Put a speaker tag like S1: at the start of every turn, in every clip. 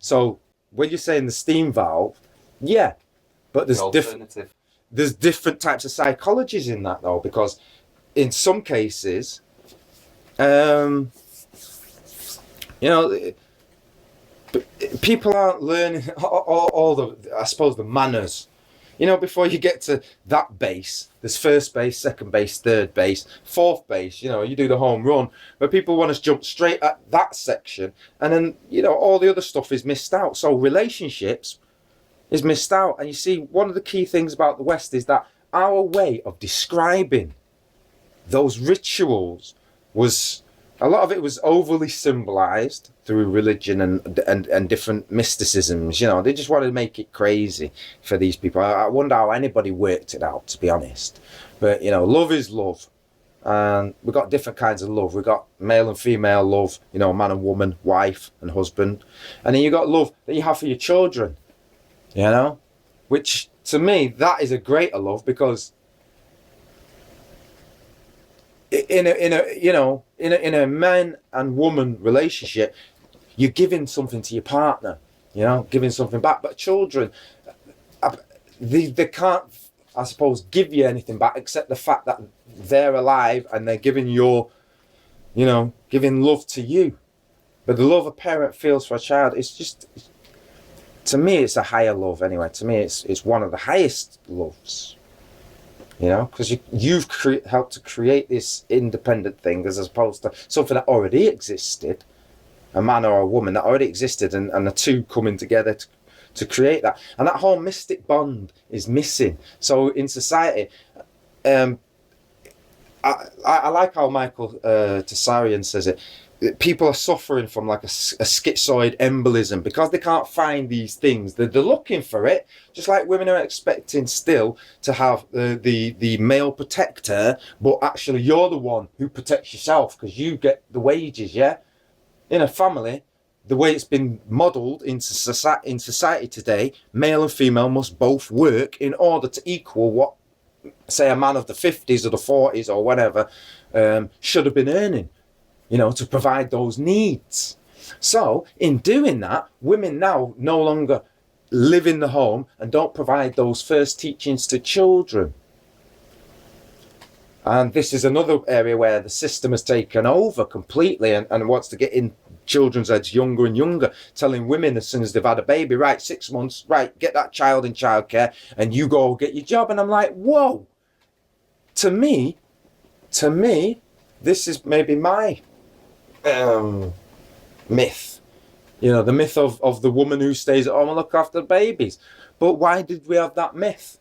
S1: So when you're saying the steam valve, yeah, but there's different types of psychologies in that though, because in some cases, you know, people aren't learning all the, I suppose, the manners. You know, before you get to that base, there's first base, second base, third base, fourth base. You know, you do the home run, but people want to jump straight at that section, and then, you know, all the other stuff is missed out. So relationships is missed out. And you see, one of the key things about the West is that our way of describing those rituals was, a lot of it was overly symbolized through religion and different mysticisms. You know, they just wanted to make it crazy for these people. I wonder how anybody worked it out, to be honest. But, you know, love is love. And we've got different kinds of love. We've got male and female love, you know, man and woman, wife and husband. And then you've got love that you have for your children, you know, which to me, that is a greater love, because in a man and woman relationship, you're giving something to your partner, you know, giving something back. But children, they can't, I suppose, give you anything back except the fact that they're alive and they're giving giving love to you. But the love a parent feels for a child, it's just, to me, it's a higher love anyway. To me, it's one of the highest loves. You know, because you've helped to create this independent thing as opposed to something that already existed, a man or a woman that already existed, and the two coming together to create that. And that whole mystic bond is missing. So in society, I like how Michael Tessarian says it. People are suffering from like a schizoid embolism because they can't find these things. They're looking for it, just like women are expecting still to have the male protector, but actually you're the one who protects yourself because you get the wages, yeah? In a family, the way it's been modelled in society today, male and female must both work in order to equal what, say, a man of the 50s or the 40s or whatever should have been earning. You know, to provide those needs. So in doing that, women now no longer live in the home and don't provide those first teachings to children. And this is another area where the system has taken over completely and wants to get in children's heads younger and younger, telling women as soon as they've had a baby, right, 6 months, right, get that child in childcare and you go get your job. And I'm like, whoa, to me, this is maybe my myth, you know, the myth of the woman who stays at home and look after the babies. But why did we have that myth?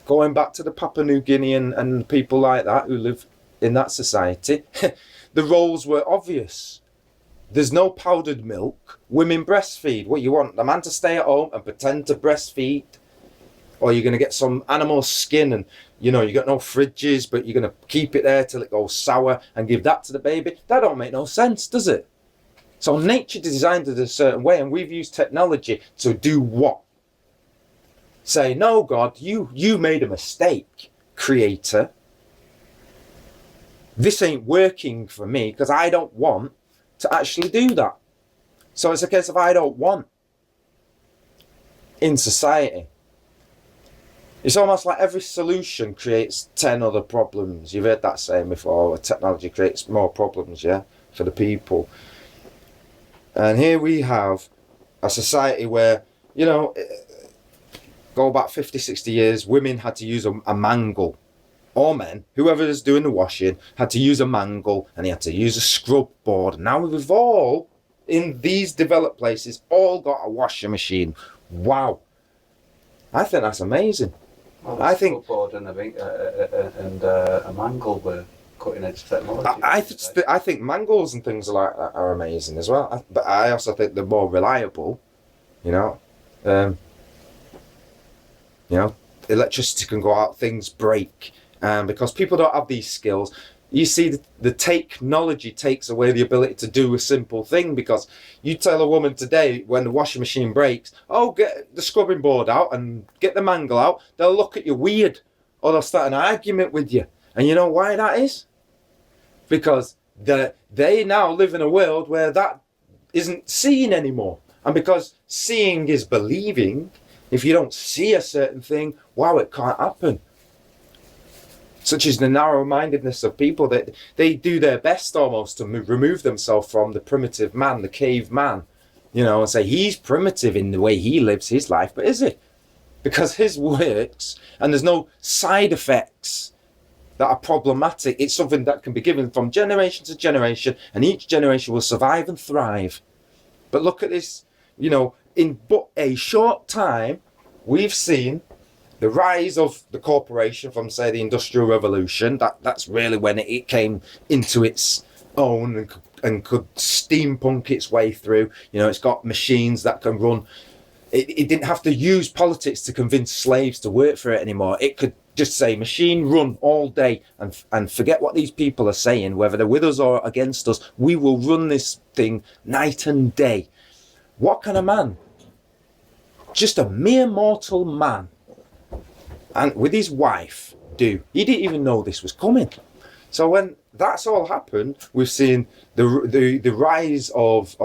S1: Going back to the Papua New Guinea and people like that who live in that society, the roles were obvious. There's no powdered milk. Women breastfeed. What, you want the man to stay at home and pretend to breastfeed? Or you're going to get some animal skin and, you know, you got no fridges, but you're going to keep it there till it goes sour and give that to the baby. That don't make no sense, does it? So nature designed it a certain way, and we've used technology to do what? Say, no, God, you made a mistake, creator. This ain't working for me because I don't want to actually do that. So it's a case of I don't want in society. It's almost like every solution creates 10 other problems. You've heard that saying before, technology creates more problems, yeah, for the people. And here we have a society where, you know, go back 50, 60 years, women had to use a mangle. Or men, whoever is doing the washing, had to use a mangle and they had to use a scrub board. Now we've all, in these developed places, all got a washing machine. Wow. I think that's amazing.
S2: Well,
S1: I think
S2: board and a mangle were cutting edge technology.
S1: I think mangles and things like that are amazing as well. But I also think they're more reliable. You know, electricity can go out, things break, because people don't have these skills. You see, the technology takes away the ability to do a simple thing, because you tell a woman today when the washing machine breaks, oh, get the scrubbing board out and get the mangle out, they'll look at you weird or they'll start an argument with you. And you know why that is? Because they now live in a world where that isn't seen anymore. And because seeing is believing, if you don't see a certain thing, wow, it can't happen. Such is the narrow-mindedness of people that they do their best almost to remove themselves from the primitive man, the caveman, you know, and say he's primitive in the way he lives his life. But is he? Because his works, and there's no side effects that are problematic. It's something that can be given from generation to generation, and each generation will survive and thrive. But look at this, you know, in but a short time, we've seen the rise of the corporation from, say, the Industrial Revolution. That's really when it came into its own and could steampunk its way through. You know, it's got machines that can run. It didn't have to use politics to convince slaves to work for it anymore. It could just say, machine run all day, and forget what these people are saying, whether they're with us or against us. We will run this thing night and day. What can a man, just a mere mortal man, and with his wife do? He didn't even know this was coming. So when that's all happened, we've seen the rise of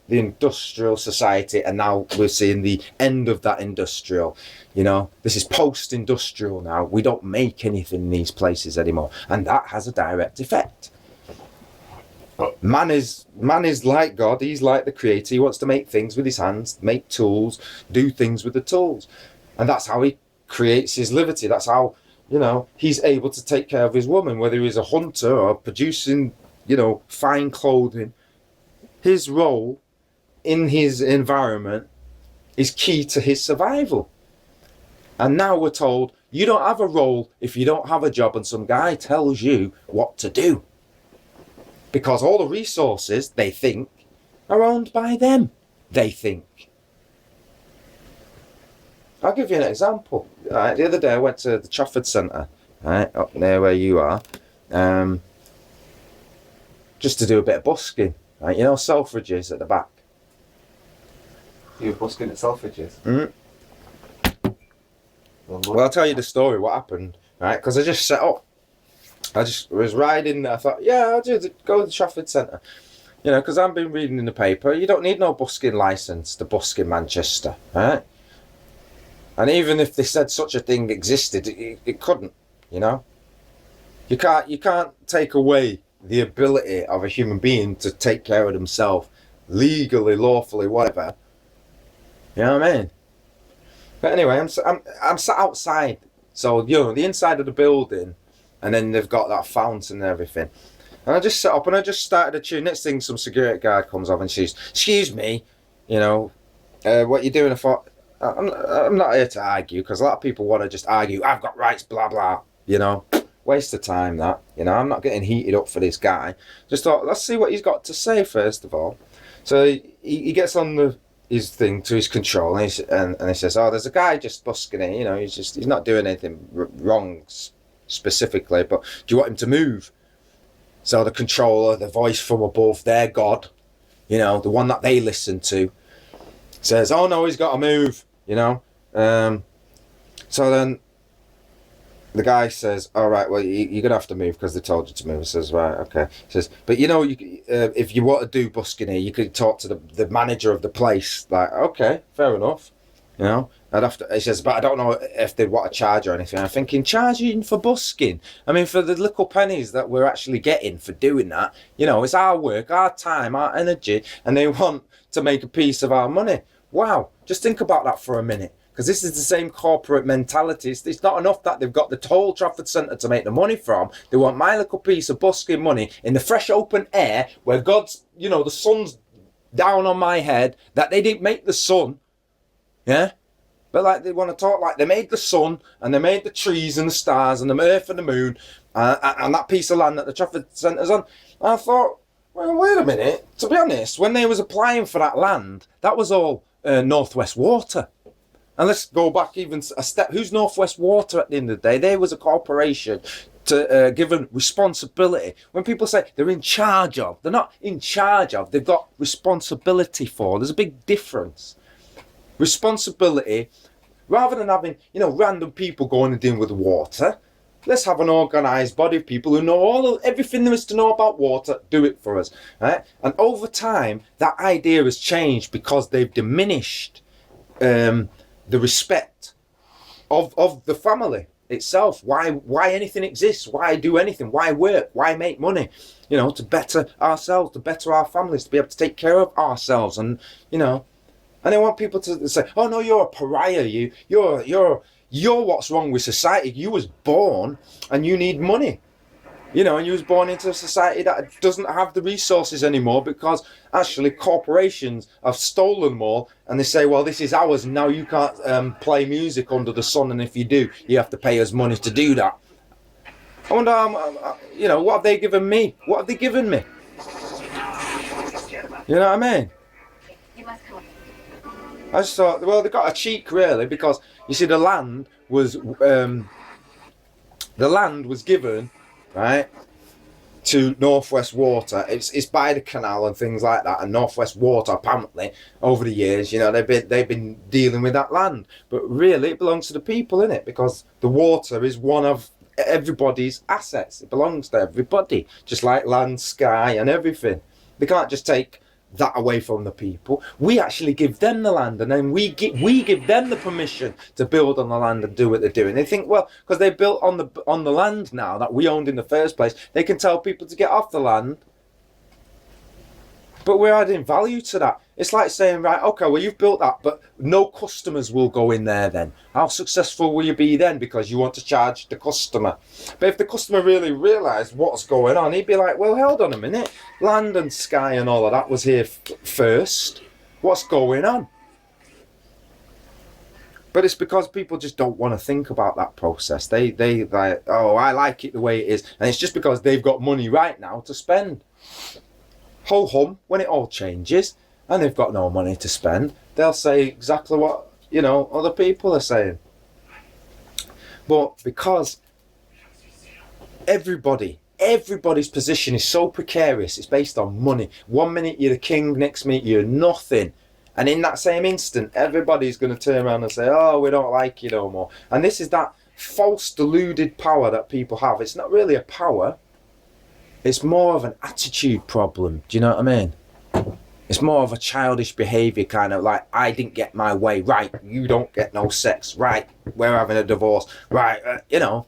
S1: the industrial society, and now we're seeing the end of that industrial. You know, this is post-industrial now. We don't make anything in these places anymore, and that has a direct effect. Man is like God. He's like the creator. He wants to make things with his hands, make tools, do things with the tools, and that's how he creates his liberty. That's how, you know, he's able to take care of his woman, whether he's a hunter or producing, you know, fine clothing. His role in his environment is key to his survival. And now we're told you don't have a role if you don't have a job, and some guy tells you what to do. Because all the resources, they think, are owned by them, they think. I'll give you an example. Right, the other day I went to the Trafford Centre, right, up near where you are, just to do a bit of busking. Right, you know, Selfridges at the back.
S2: You were busking at Selfridges?
S1: Mm-hmm. Well, I'll tell you the story, what happened, right? Because I just set up. I just was riding, I thought, yeah, I'll go to the Trafford Centre. You know, because I've been reading in the paper, you don't need no busking licence to busk in Manchester, right? And even if they said such a thing existed, it couldn't, you know? You can't take away the ability of a human being to take care of themselves legally, lawfully, whatever. You know what I mean? But anyway, I'm sat outside, so you know the inside of the building, and then they've got that fountain and everything. And I just set up and I just started a tune. Next thing, some security guard comes up and she's, "Excuse me, you know, what you doing?" I thought, I'm not here to argue, because a lot of people want to just argue. I've got rights, blah blah. You know, waste of time that. You know, I'm not getting heated up for this guy. Just thought, let's see what he's got to say first of all. So he gets on his thing to his control, and he says, "Oh, there's a guy just busking it. You know, he's not doing anything wrong specifically, but do you want him to move?" So the controller, the voice from above, their God, you know, the one that they listen to, says, "Oh no, he's got to move." You know, so then the guy says, "All right, well, you're gonna have to move because they told you to move." He says, "Right, okay." He says, "But you know, if you want to do busking here, you could talk to the manager of the place." Like, okay, fair enough. You know, I'd have to. He says, "But I don't know if they'd want to charge or anything." I'm thinking, charging for busking? I mean, for the little pennies that we're actually getting for doing that, you know, it's our work, our time, our energy, and they want to make a piece of our money. Wow, just think about that for a minute. Because this is the same corporate mentality. It's not enough that they've got the whole Trafford Centre to make the money from. They want my little piece of busking money in the fresh open air where God's, you know, the sun's down on my head, that they didn't make the sun. Yeah? But like they want to talk like they made the sun and they made the trees and the stars and the earth and the moon and that piece of land that the Trafford Centre's on. And I thought, well, wait a minute. To be honest, when they was applying for that land, that was all Northwest Water. And let's go back even a step. Who's Northwest Water at the end of the day? They was a corporation to given responsibility. When people say they're in charge of, they're not in charge of. They've got responsibility for. There's a big difference. Responsibility, rather than having, you know, random people going and dealing with water. Let's have an organised body of people who know everything there is to know about water, do it for us, right? And over time, that idea has changed because they've diminished the respect of the family itself. Why anything exists? Why do anything? Why work? Why make money? You know, to better ourselves, to better our families, to be able to take care of ourselves, and you know, and they want people to say, "Oh no, you're a pariah. You're what's wrong with society. You was born and you need money." You know, and you was born into a society that doesn't have the resources anymore because actually corporations have stolen them all, and they say, well, this is ours, and now you can't play music under the sun, and if you do, you have to pay us money to do that. I wonder, you know, what have they given me? What have they given me? You know what I mean? I just thought, well, they got a cheek really, because you see, the land was given, right, to Northwest Water. It's by the canal and things like that, and Northwest Water apparently over the years, you know, they've been dealing with that land, but really it belongs to the people, innit? Because the water is one of everybody's assets. It belongs to everybody, just like land, sky, and everything. They can't just take that away from the people. We actually give them the land, and then we give them the permission to build on the land and do what they're doing. They think, well, because they built on the land now that we owned in the first place, they can tell people to get off the land. But we're adding value to that. It's like saying, right, okay, well, you've built that, but no customers will go in there then. How successful will you be then? Because you want to charge the customer. But if the customer really realised what's going on, he'd be like, well, hold on a minute. Land and sky and all of that was here first. What's going on? But it's because people just don't want to think about that process. They like, oh, I like it the way it is. And it's just because they've got money right now to spend. Ho hum, when it all changes and they've got no money to spend, they'll say exactly what, you know, other people are saying. But because everybody's position is so precarious, it's based on money. One minute you're the king, next minute you're nothing. And in that same instant, everybody's going to turn around and say, oh, we don't like you no more. And this is that false deluded power that people have. It's not really a power. It's more of an attitude problem. Do you know what I mean? It's more of a childish behaviour, kind of like, I didn't get my way. Right, you don't get no sex. Right, we're having a divorce. Right, you know.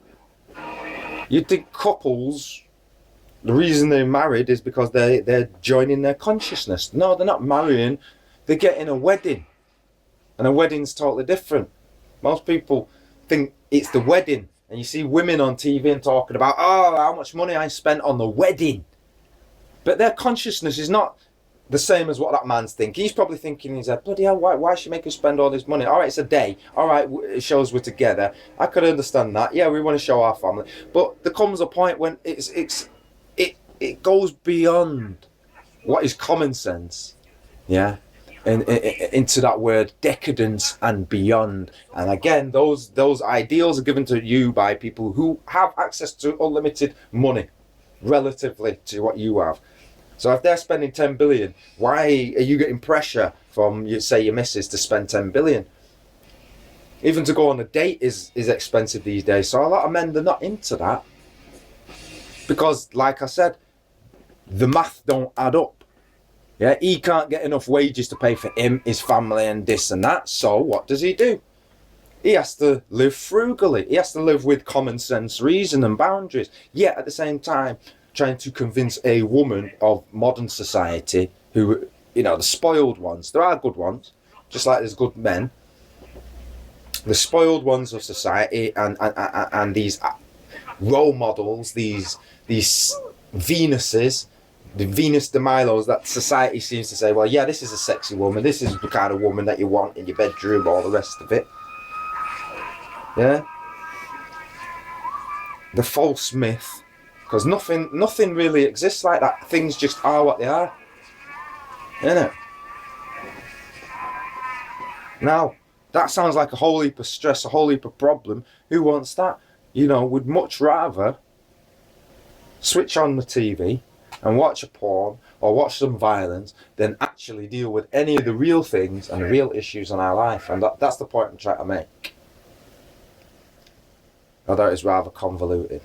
S1: You'd think couples, the reason they're married is because they're joining their consciousness. No, they're not marrying. They're getting a wedding. And a wedding's totally different. Most people think it's the wedding. And you see women on TV and talking about, oh, how much money I spent on the wedding. But their consciousness is not the same as what that man's thinking. He's probably thinking in his head, bloody hell, why should make us spend all this money? All right, it's a day. All right, it shows we're together. I could understand that. Yeah, we want to show our family. But there comes a point when it goes beyond what is common sense. Yeah. And into that word decadence and beyond. And again, those ideals are given to you by people who have access to unlimited money relatively to what you have. So if they're spending 10 billion, why are you getting pressure from, you say, your missus to spend 10 billion? Even to go on a date is expensive these days. So a lot of men, they're not into that. Because, like I said, the math don't add up. Yeah, he can't get enough wages to pay for him, his family, and this and that. So what does he do? He has to live frugally. He has to live with common sense, reason, and boundaries. Yet at the same time, trying to convince a woman of modern society, who, you know, the spoiled ones. There are good ones, just like there's good men. The spoiled ones of society, and these role models, these Venuses. The Venus de Milos that society seems to say, well, yeah, this is a sexy woman, this is the kind of woman that you want in your bedroom, all the rest of it. Yeah? The false myth. Because nothing really exists like that. Things just are what they are. Innit? Now, that sounds like a whole heap of stress, a whole heap of problem. Who wants that? You know, would much rather switch on the TV and watch a porn or watch some violence than actually deal with any of the real things and the real issues in our life. And that's the point I'm trying to make. although it's rather convoluted.